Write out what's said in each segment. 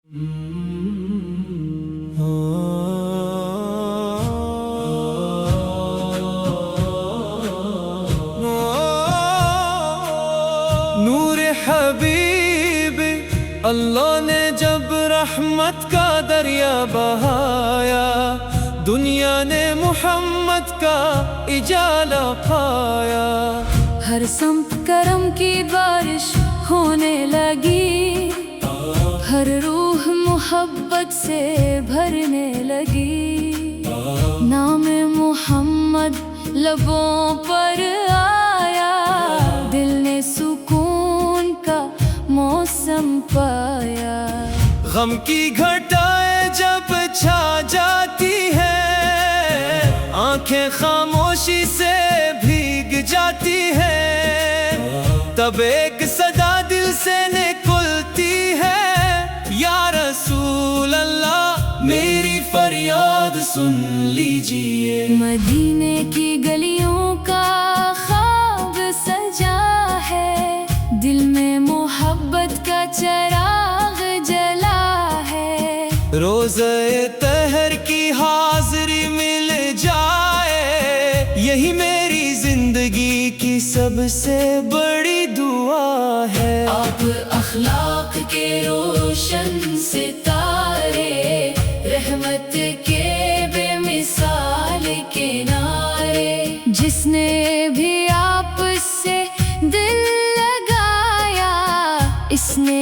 نور حبیب اللہ نے جب رحمت کا دریا بہایا، دنیا نے محمد کا اجالا پایا۔ ہر سمت کرم کی بارش ہونے لگی، ہر روح محبت سے بھرنے لگی، نام محمد لبوں پر آیا، دل نے سکون کا موسم پایا۔ غم کی گھٹائیں جب چھا جاتی ہیں، آنکھیں خاموشی سے بھیگ جاتی ہیں، تب ایک صدا دل سے نکلتی ہے، یا رسول اللہ میری فریاد سن لیجئے۔ مدینے کی گلیوں کا خواب سجا ہے، دل میں محبت کا چراغ جلا ہے، روزہ طہر کی حاضری مل جائے، یہی میری زندگی کی سب سے بڑی دعا ہے۔ آپ اخلاق کے روشن ستارے، رحمت کے بے مثال کنارے، جس نے بھی آپ سے دل لگایا، اس نے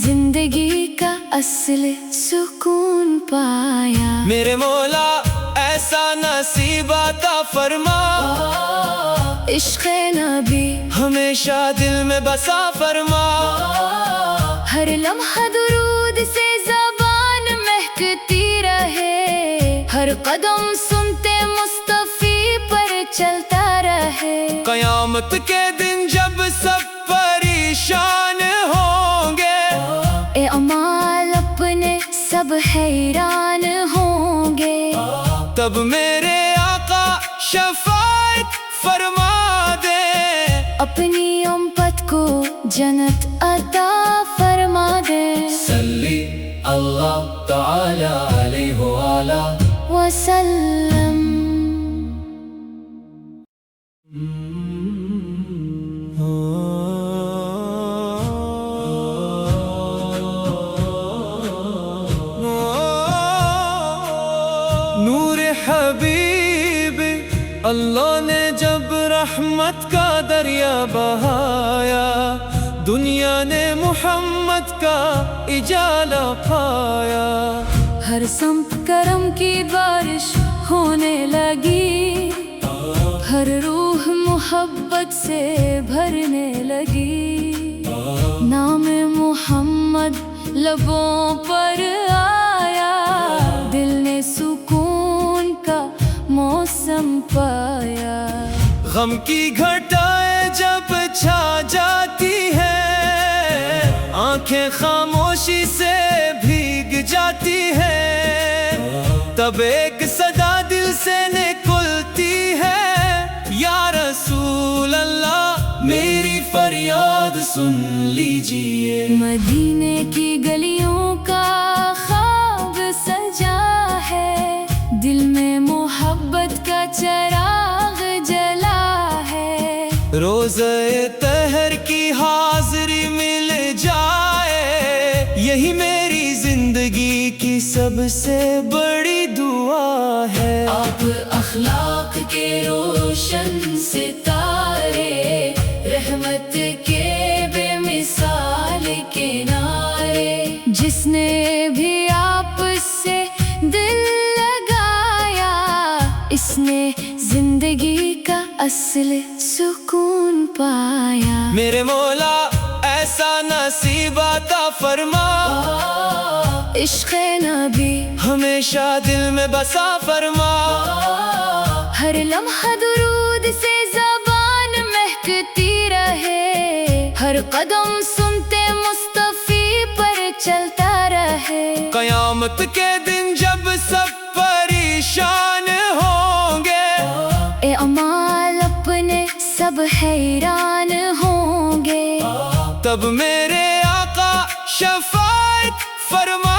زندگی کا اصل سکون پایا۔ میرے مولا ایسا نصیب عطا فرما، عشق نبی ہمیشہ دل میں بسا فرما، ہر لمحہ درود سے زبان مہکتی رہے، ہر قدم سنتے مصطفی پر چلتا رہے، قیامت کے دن جب سب پریشان ہوں گے، اعمال اپنے سب حیران ہوں گے، تب میرے آقا شفاعت فرما دے، اپنی امت کو جنت عطا فرما دے۔ صلی اللہ تعالی علیہ وآلہ وسلم۔ نور حبیب اللہ نے جب رحمت کا دریا بہایا، دنیا نے محمد کا اجالا پایا۔ ہر سمت کرم کی بارش ہونے لگی، ہر روح محبت سے بھرنے لگی، نام محمد لبوں پر آیا، دل نے سکون کا موسم پایا۔ غم کی گھٹائیں جب چھا جاتی ہیں، آنکھیں خاموشی سے بھیگ جاتی ہیں، تب ایک صدا دل سے نکلتی ہے، یا رسول اللہ میری فریاد سن لیجئے۔ مدینے کی گلیوں کا خواب سجا ہے، دل میں محبت کا چراغ جلا ہے، روزہ طہر کی حاضری مل جائے، یہی میری زندگی کی سب سے بڑی دعا ہے۔ آپ اخلاق کے روشن ستارے، رحمت کے بے مثال کنارے، جس نے بھی آپ سے دل لگایا، اس نے زندگی کا اصل سکون پایا۔ میرے مولا ایسا نصیب عطا فرما، عشق نبی ہمیشہ دل میں بسا فرما، ہر لمحہ درود سے زبان مہکتی رہے، ہر قدم سنتے مصطفی پر چلتا رہے، قیامت کے دن جب سب پریشان ہوں گے، اعمال اپنے سب حیران ہوں گے، تب میرے آقا شفاعت فرما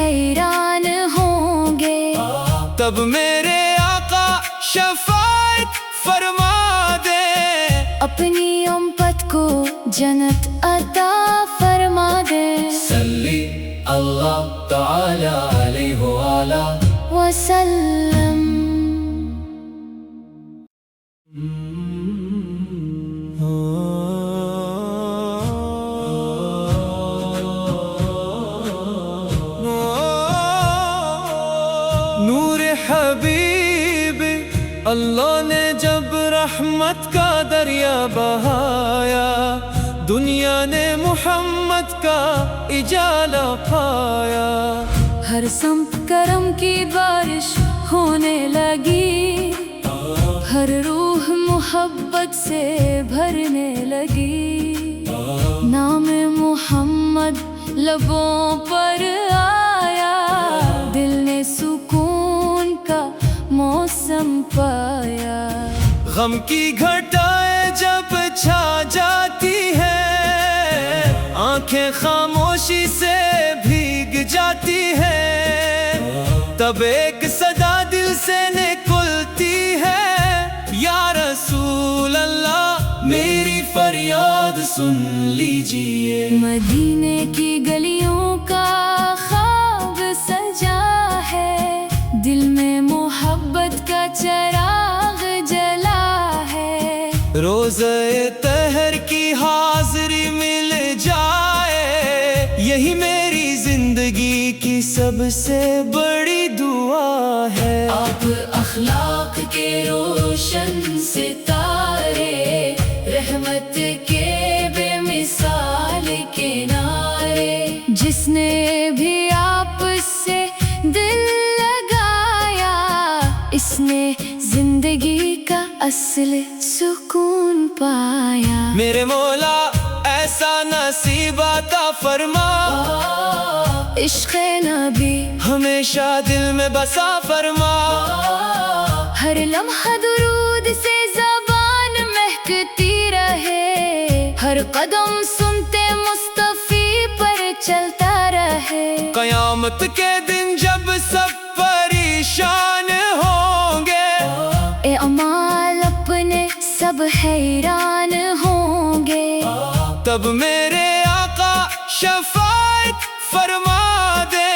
حیران ہوں گے، تب میرے آقا شفاعت فرما دے، اپنی امت کو جنت عطا فرما دے۔ صلی اللہ تعالی علیہ وآلہ وسلم۔ نور حبیب اللہ نے جب رحمت کا دریا بہایا، دنیا نے محمد کا اجالا پایا، ہر سمت کرم کی بارش ہونے لگی، ہر روح محبت سے بھرنے لگی، نام محمد لبوں پر آیا، دل نے سکون کا موسم پایا۔ غم کی گھٹائیں جب چھا جاتی ہے، آنکھیں خاموشی سے بھیگ جاتی ہے، تب ایک صدا دل سے نکلتی ہے، یا رسول اللہ میری فریاد سن لیجئے۔ مدینے کی گلیوں کا خواب سجا ہے، دل میں محبت کا چراغ جلا ہے، روزہ طہر کی حاضری مل جائے، یہی میری زندگی کی سب سے بڑی دعا ہے۔ آپ اخلاق کے روشن ستارے، رحمت کے بے مثال کنارے، جس نے بھی آپ سے دل لگایا، اس نے زندگی کا اصل سکون پایا۔ میرے مولا ایسا نصیب عطا فرما، عشق نبی ہمیشہ دل میں بسا فرما، ہر لمحہ درود سے زبان مہکتی رہے، ہر قدم سنتے مصطفی پر چلتا رہے، قیامت کے دن جب سب پریشان ہوں گے، اعمال اپنے سب حیران ہوں گے، تب میرے آقا شفاعت فرما دے،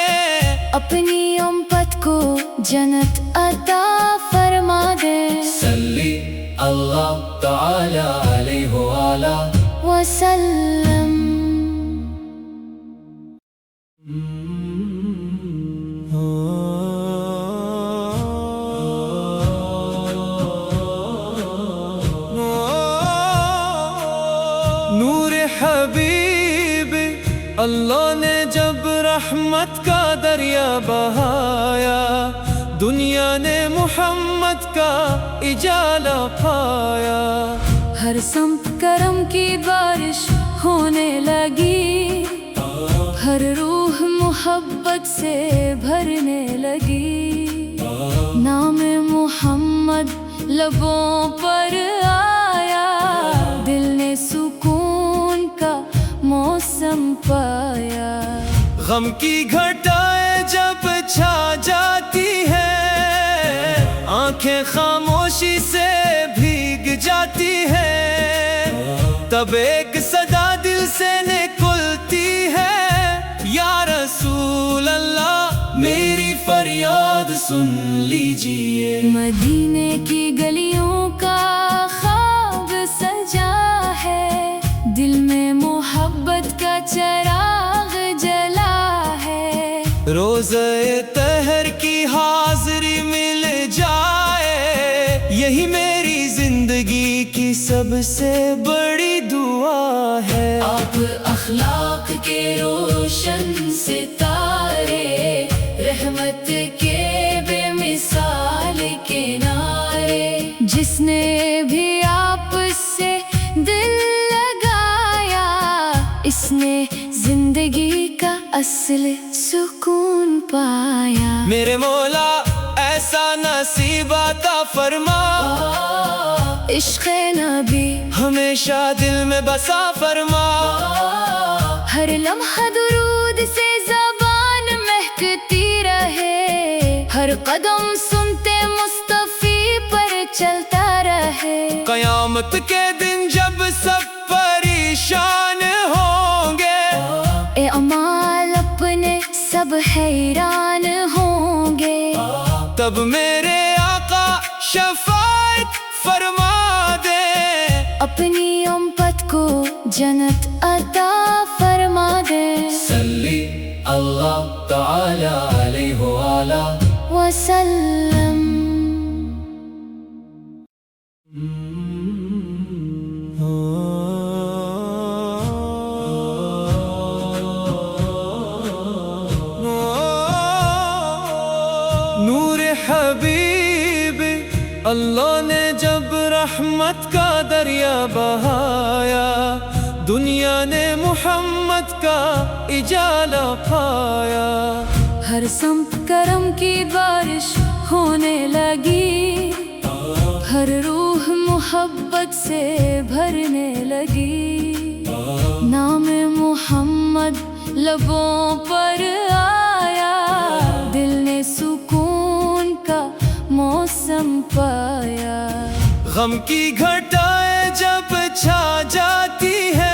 اپنی امت کو جنت عطا فرما دے۔ صلی اللہ تعالی علیہ وآلہ وسلم۔ نور حبیب اللہ نے جب رحمت کا دریا بہایا، دنیا نے محمد کا اجالا پایا، ہر سمت کرم کی بارش ہونے لگی، ہر روح محبت سے بھرنے لگی، نام محمد لبوں پر آیا، دل نے سکون کا موسم پایا۔ غم کی گھٹائیں جب چھا جاتی ہے، آنکھیں خاموشی سے بھیگ جاتی ہے، تب ایک صدا دل سے نکلتی ہے، یا رسول اللہ میری فریاد سن لیجئے۔ مدینے کی گلیوں کا خواب سجا ہے، دل میں محبت کا چراغ جلا ہے، روزہ طہر کی حاضری مل جائے، یہی میری زندگی کی سب سے بڑی دعا ہے۔ آپ اخلاق کے روشن ستارے، رحمت کے بے مثال کنارے، جس نے بھی آپ سے دل لگایا، اس نے زندگی کا اصل سکون پایا۔ میرے مولا ایسا نصیب عطا فرما، عشق نبی ہمیشہ دل میں بسا فرما، ہر لمحہ درود سے زبان مہکتی قدم سنتے مصطفی پر چلتا رہے قیامت کے دن جب سب پریشان ہوں گے اعمال اپنے سب حیران ہوں گے تب میرے آقا شفاعت فرما دے اپنی امت کو جنت عطا فرما دے صلی اللہ تعالی علیہ وآلہ وسلم نور حبیب اللہ نے جب رحمت کا دریا بہایا دنیا نے محمد کا اجالا پایا ہر سمت کرم کی بارش ہونے لگی ہر روح محبت سے بھرنے لگی نام محمد لبوں پر آیا دل نے سکون کا موسم پایا غم کی گھٹائیں جب چھا جاتی ہے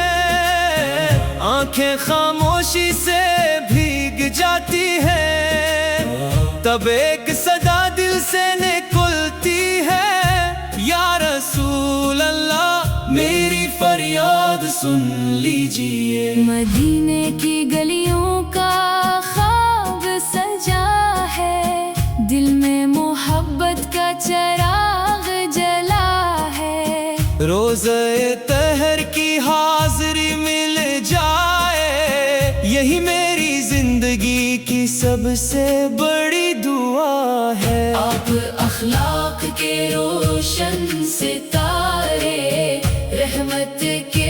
آنکھیں خاموشی سے بھیگ جاتی ہے تب ایک صدا دل سے نکلتی ہے یا رسول اللہ میری فریاد سن لیجئے مدینے کی گلیوں کا خواب سجا ہے دل میں محبت کا چراغ جلا ہے روزہ طہر کی حاضری مل جائے یہی میری زندگی کی سب سے بڑی دعا ہے آپ اخلاق کے روشن ستارے رحمت کے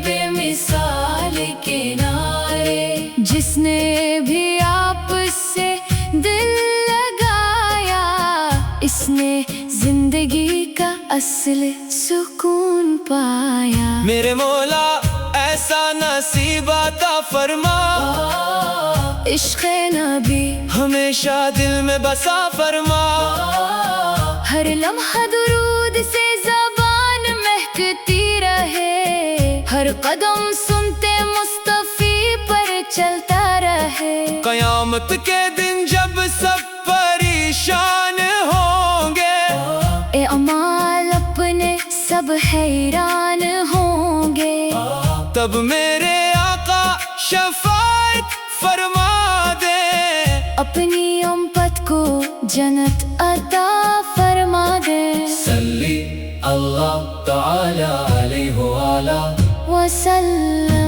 بے مثال کنارے جس نے بھی آپ سے دل لگایا اس نے زندگی کا اصل سکون پایا میرے مولا ایسا نصیب عطا فرما عشق نبی ہمیشہ دل میں بسا فرما ہر لمحہ درود سے زبان مہکتی رہے ہر قدم سنتے مصطفی پر چلتا رہے قیامت کے دن جب سب پریشان ہوں گے اعمال اپنے سب حیران ہوں گے تب میرے آقا شفاعت فرما دے اپنی امت کو جنت عطا فرما دے صلی اللہ تعالی علیہ وآلہ وسلم